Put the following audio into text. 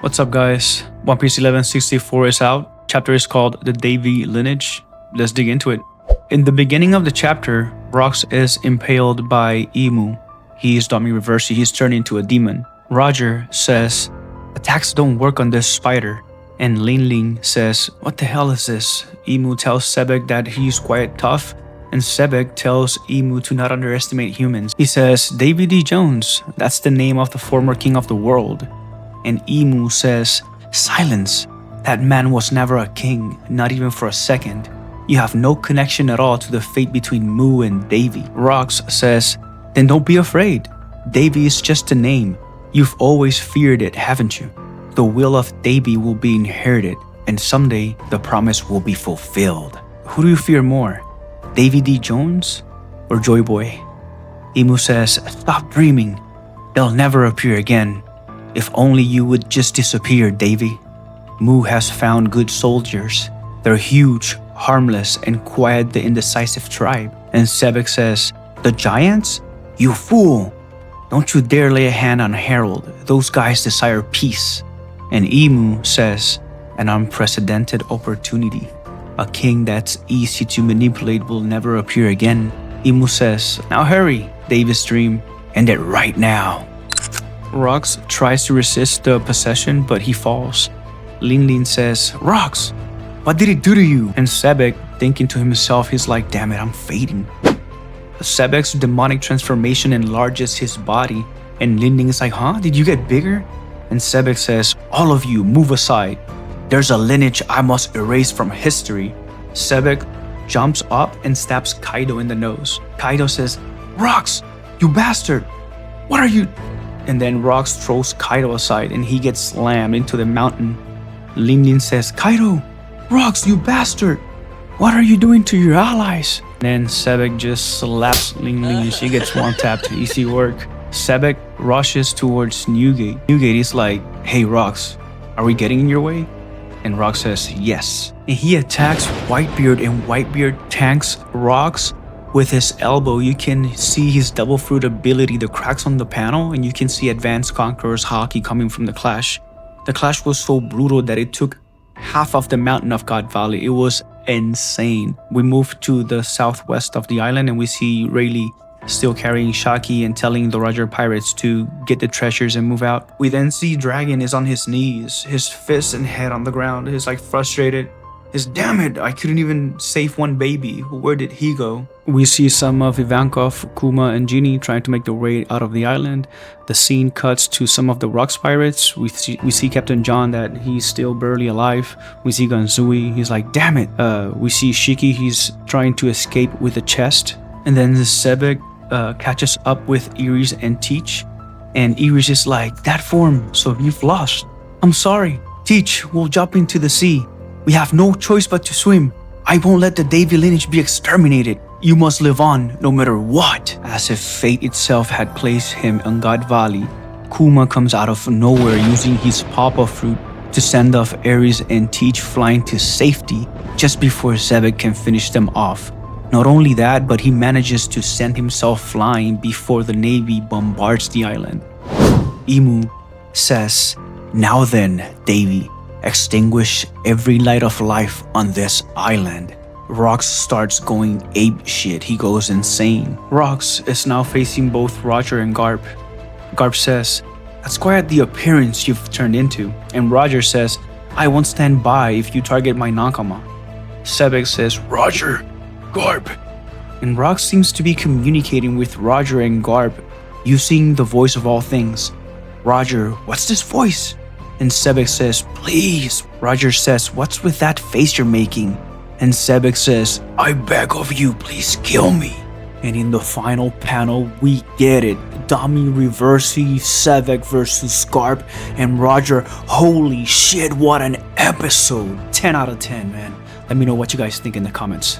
What's up, guys? One Piece 1164 is out. Chapter is called The Davy Lineage. Let's dig into it. In the beginning of the chapter, Rox is impaled by Emu. He's dummy reversed, he's turned into a demon. Roger says, attacks don't work on this spider. And Ling says, what the hell is this? Emu tells Xebec that he's quite tough. And Xebec tells Emu to not underestimate humans. He says, Davy D. Jones, that's the name of the former king of the world. And Emu says, silence. That man was never a king, not even for a second. You have no connection at all to the fate between Mu and Davy. Rox says, then don't be afraid. Davy is just a name. You've always feared it, haven't you? The will of Davy will be inherited, and someday the promise will be fulfilled. Who do you fear more? Davy D. Jones or Joy Boy? Emu says, stop dreaming. They'll never appear again. If only you would just disappear, Davy. Mu has found good soldiers. They're huge, harmless, and quiet the indecisive tribe. And Xebec says, the giants? You fool! Don't you dare lay a hand on Harold. Those guys desire peace. And Emu says, an unprecedented opportunity. A king that's easy to manipulate will never appear again. Emu says, now hurry, Davy's dream. End it right now. Rox tries to resist the possession, but he falls. Ling says, Rox, what did it do to you? And Xebec, thinking to himself, he's like, damn it, I'm fading. Xebec's demonic transformation enlarges his body, and Ling is like, huh? Did you get bigger? And Xebec says, all of you, move aside. There's a lineage I must erase from history. Xebec jumps up and stabs Kaido in the nose. Kaido says, Rox, you bastard! What are you... And then Rox throws Kaido aside and he gets slammed into the mountain. Ling says, Kaido! Rox, you bastard! What are you doing to your allies? And then Xebec just slaps Ling. She gets one-tapped. Easy work. Xebec rushes towards Newgate. Newgate is like, hey Rox, are we getting in your way? And Rox says, yes. And he attacks Whitebeard, and Whitebeard tanks Rox with his elbow. You can see his double fruit ability, the cracks on the panel, and you can see Advanced Conqueror's Haki coming from the clash. The clash was so brutal that it took half of the mountain of God Valley. It was insane. We move to the southwest of the island and we see Rayleigh still carrying Shaki and telling the Roger pirates to get the treasures and move out. We then see Dragon is on his knees, his fist and head on the ground. He's like frustrated. He's, damn it, I couldn't even save one baby. Where did he go? We see some of Ivankov, Kuma, and Genie trying to make their way out of the island. The scene cuts to some of the Rocks pirates. We see Captain John that he's still barely alive. We see Ganzui, he's like, damn it. We see Shiki, he's trying to escape with a chest. And then Xebec catches up with Eris and Teach. And Eris is like, that form, so you've lost. I'm sorry. Teach, we'll jump into the sea. We have no choice but to swim. I won't let the Davy lineage be exterminated. You must live on, no matter what. As if fate itself had placed him on God Valley, Kuma comes out of nowhere using his Paw Paw Fruit to send off Eris and Teach flying to safety just before Xebec can finish them off. Not only that, but he manages to send himself flying before the Navy bombards the island. Emu says, now then, Davy, extinguish every light of life on this island. Rox starts going ape shit. He goes insane. Rox is now facing both Roger and Garp. Garp says, that's quite the appearance you've turned into. And Roger says, I won't stand by if you target my Nakama. Xebec says, Roger, Garp. And Rox seems to be communicating with Roger and Garp using the voice of all things. Roger, what's this voice? And Xebec says, please. Roger says, what's with that face you're making? And Xebec says, I beg of you, please kill me. And in the final panel, we get it. Dummy Reversi, Xebec versus Garp, and Roger. Holy shit, what an episode. 10 out of 10, man. Let me know what you guys think in the comments.